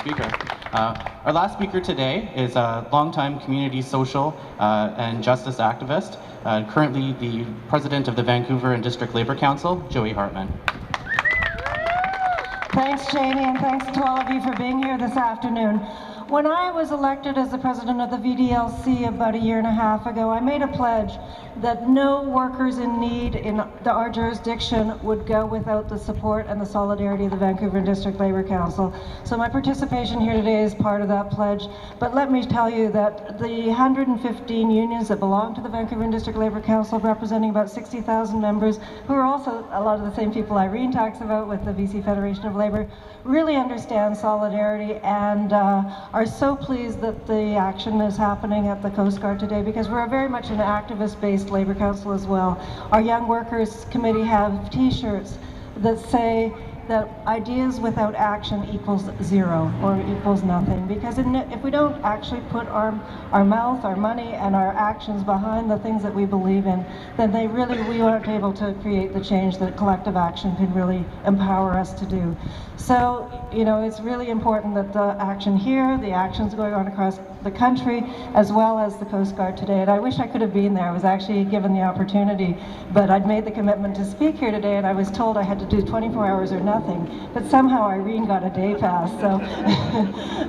Speaker. Our last speaker today is a longtime community social and justice activist, currently the president of the Vancouver and District Labour Council, Joey Hartman. Thanks, Jamie, and thanks to all of you for being here this afternoon. When I was elected as the president of the VDLC about a year and a half ago, I made a pledge that no workers in need in our jurisdiction would go without the support and the solidarity of the Vancouver District Labour Council. So my participation here today is part of that pledge. But let me tell you that the 115 unions that belong to the Vancouver District Labour Council, representing about 60,000 members, who are also a lot of the same people Irene talks about with the BC Federation of Labour, really understand solidarity and are so pleased that the action is happening at the Coast Guard today, because we're very much an activist-based Labour Council as well. Our Young Workers Committee have t-shirts that say that ideas without action equals zero or equals nothing, because if we don't actually put our mouth, our money, and our actions behind the things that we believe in, then we aren't able to create the change that collective action can really empower us to do. So, you know, it's really important that the action here, the actions going on across the country, as well as the Coast Guard today. And I wish I could have been there. I was actually given the opportunity, but I'd made the commitment to speak here today, and I was told I had to do 24 hours or nothing. But somehow Irene got a day pass, so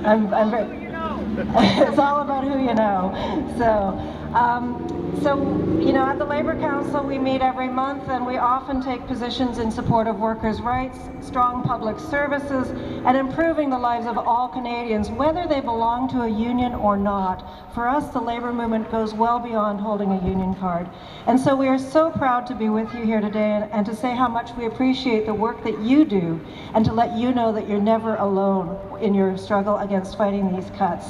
I'm very, it's all about who you know. So, you know, at the Labour Council we meet every month, and we often take positions in support of workers' rights, strong public services, and improving the lives of all Canadians, whether they belong to a union or not. For us, the Labour movement goes well beyond holding a union card. And so we are so proud to be with you here today and to say how much we appreciate the work that you do, and to let you know that you're never alone in your struggle against fighting these cuts.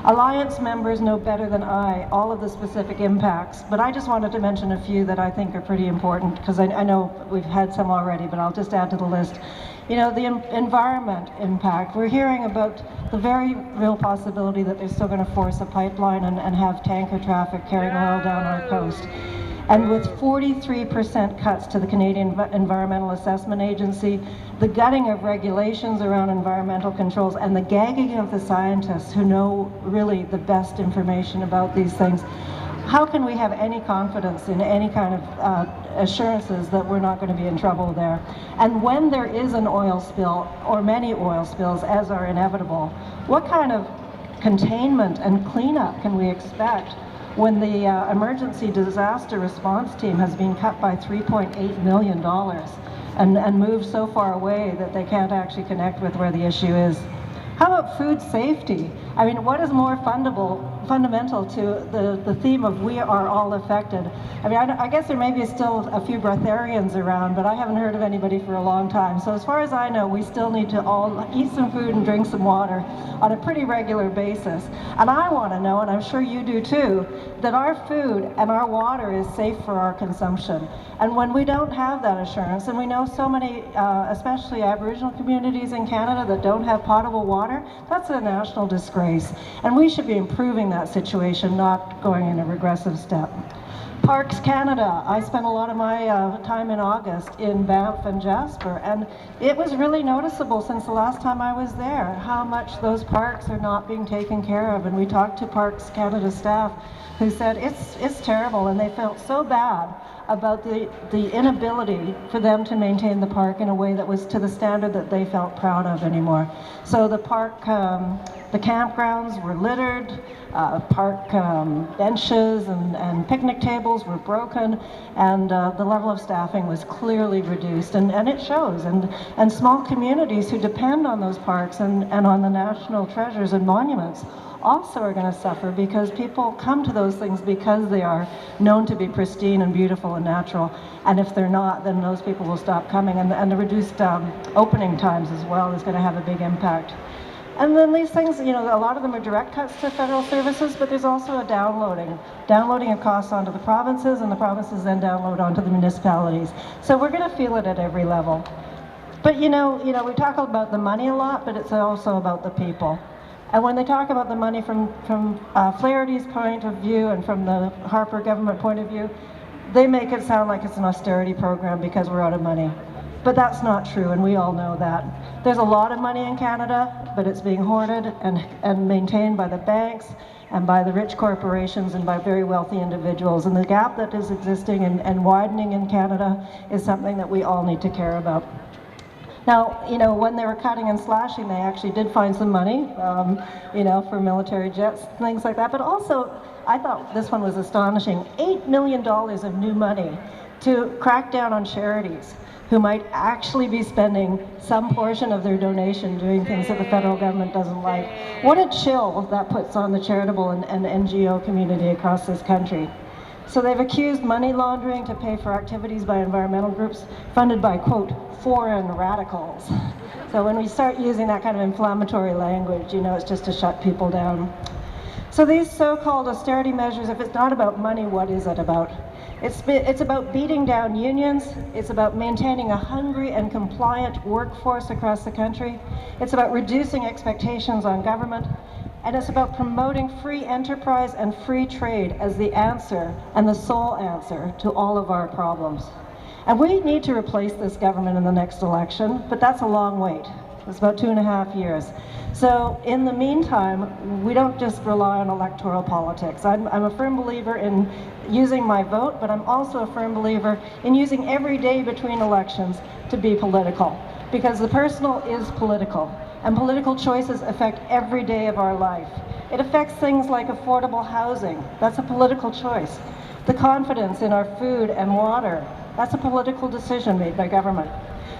Alliance members know better than I all of the specific impacts, but I just wanted to mention a few that I think are pretty important, because I know we've had some already, but I'll just add to the list. You know, the environment impact. We're hearing about the very real possibility that they're still going to force a pipeline and have tanker traffic carrying oil down our coast. And with 43% cuts to the Canadian Environmental Assessment Agency, the gutting of regulations around environmental controls, and the gagging of the scientists who know really the best information about these things, how can we have any confidence in any kind of assurances that we're not going to be in trouble there? And when there is an oil spill, or many oil spills, as are inevitable, what kind of containment and cleanup can we expect when the emergency disaster response team has been cut by $3.8 million and moved so far away that they can't actually connect with where the issue is? How about food safety? I mean, what is more fundamental to the theme of we are all affected? I mean, I guess there may be still a few breatharians around, but I haven't heard of anybody for a long time. So as far as I know, we still need to all eat some food and drink some water on a pretty regular basis. And I want to know, and I'm sure you do too, that our food and our water is safe for our consumption. And when we don't have that assurance, and we know so many, especially Aboriginal communities in Canada, that don't have potable water, that's a national disgrace. And we should be improving that situation, not going in a regressive step. Parks Canada. I spent a lot of my time in August in Banff and Jasper, and it was really noticeable since the last time I was there how much those parks are not being taken care of. And we talked to Parks Canada staff who said it's terrible, and they felt so bad about the inability for them to maintain the park in a way that was to the standard that they felt proud of anymore. So the park, the campgrounds were littered, park benches and picnic tables were broken, and the level of staffing was clearly reduced, and it shows. And small communities who depend on those parks and on the national treasures and monuments also are going to suffer, because people come to those things because they are known to be pristine and beautiful and natural. And if they're not, then those people will stop coming. And the reduced opening times as well is going to have a big impact. And then these things, you know, a lot of them are direct cuts to federal services, but there's also a downloading of costs onto the provinces, and the provinces then download onto the municipalities. So we're going to feel it at every level. But you know, we talk about the money a lot, but it's also about the people. And when they talk about the money from Flaherty's point of view and from the Harper government point of view, they make it sound like it's an austerity program because we're out of money. But that's not true, and we all know that. There's a lot of money in Canada, but it's being hoarded and maintained by the banks and by the rich corporations and by very wealthy individuals. And the gap that is existing and widening in Canada is something that we all need to care about. Now, you know, when they were cutting and slashing, they actually did find some money, you know, for military jets, things like that. But also, I thought this one was astonishing, $8 million of new money to crack down on charities who might actually be spending some portion of their donation doing things that the federal government doesn't like. What a chill that puts on the charitable and NGO community across this country. So they've accused money laundering to pay for activities by environmental groups funded by, quote, foreign radicals. So when we start using that kind of inflammatory language, you know, it's just to shut people down. So these so-called austerity measures, if it's not about money, what is it about? It's about beating down unions. It's about maintaining a hungry and compliant workforce across the country. It's about reducing expectations on government. And it's about promoting free enterprise and free trade as the answer and the sole answer to all of our problems. And we need to replace this government in the next election, but that's a long wait. It's about 2.5 years. So in the meantime, we don't just rely on electoral politics. I'm a firm believer in using my vote, but I'm also a firm believer in using every day between elections to be political, because the personal is political, and political choices affect every day of our life. It affects things like affordable housing. That's a political choice. The confidence in our food and water. That's a political decision made by government.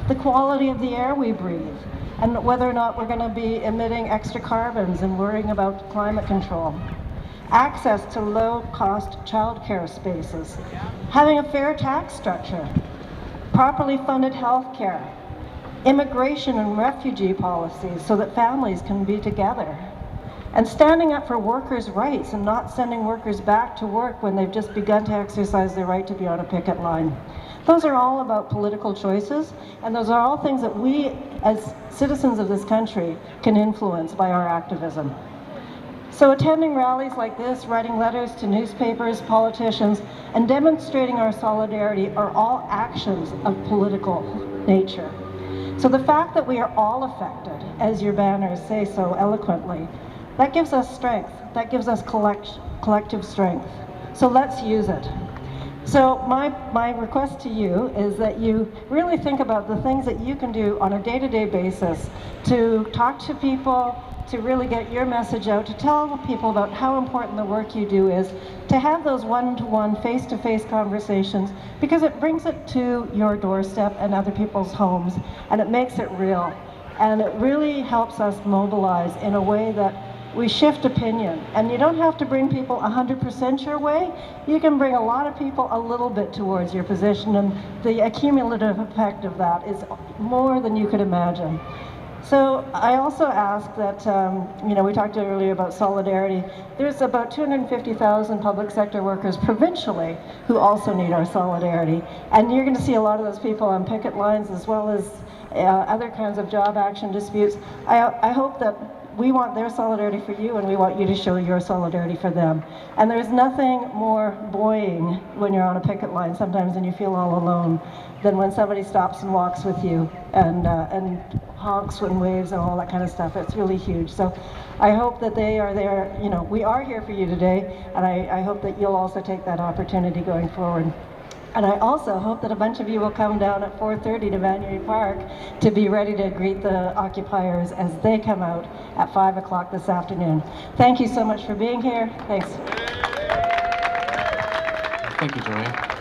The quality of the air we breathe, and whether or not we're going to be emitting extra carbons and worrying about climate control. Access to low-cost childcare spaces. Having a fair tax structure. Properly funded health care. Immigration and refugee policies so that families can be together. And standing up for workers' rights and not sending workers back to work when they've just begun to exercise their right to be on a picket line. Those are all about political choices, and those are all things that we, as citizens of this country, can influence by our activism. So attending rallies like this, writing letters to newspapers, politicians, and demonstrating our solidarity are all actions of political nature. So the fact that we are all affected, as your banners say so eloquently, that gives us strength, that gives us collective strength. So let's use it. So my request to you is that you really think about the things that you can do on a day-to-day basis to talk to people, to really get your message out, to tell people about how important the work you do is, to have those one-to-one, face-to-face conversations, because it brings it to your doorstep and other people's homes, and it makes it real. And it really helps us mobilize in a way that we shift opinion. And you don't have to bring people 100% your way. You can bring a lot of people a little bit towards your position, and the accumulative effect of that is more than you could imagine. So I also ask that, you know, we talked earlier about solidarity. There's about 250,000 public sector workers provincially who also need our solidarity. And you're going to see a lot of those people on picket lines as well as other kinds of job action disputes. I hope that we want their solidarity for you, and we want you to show your solidarity for them. And there's nothing more buoying when you're on a picket line sometimes and you feel all alone than when somebody stops and walks with you and honks and waves and all that kind of stuff. It's really huge. So I hope that they are there. You know, we are here for you today, and I hope that you'll also take that opportunity going forward. And I also hope that a bunch of you will come down at 4:30 to Grandview Park to be ready to greet the occupiers as they come out at 5 o'clock this afternoon. Thank you so much for being here. Thanks. Thank you, Joey.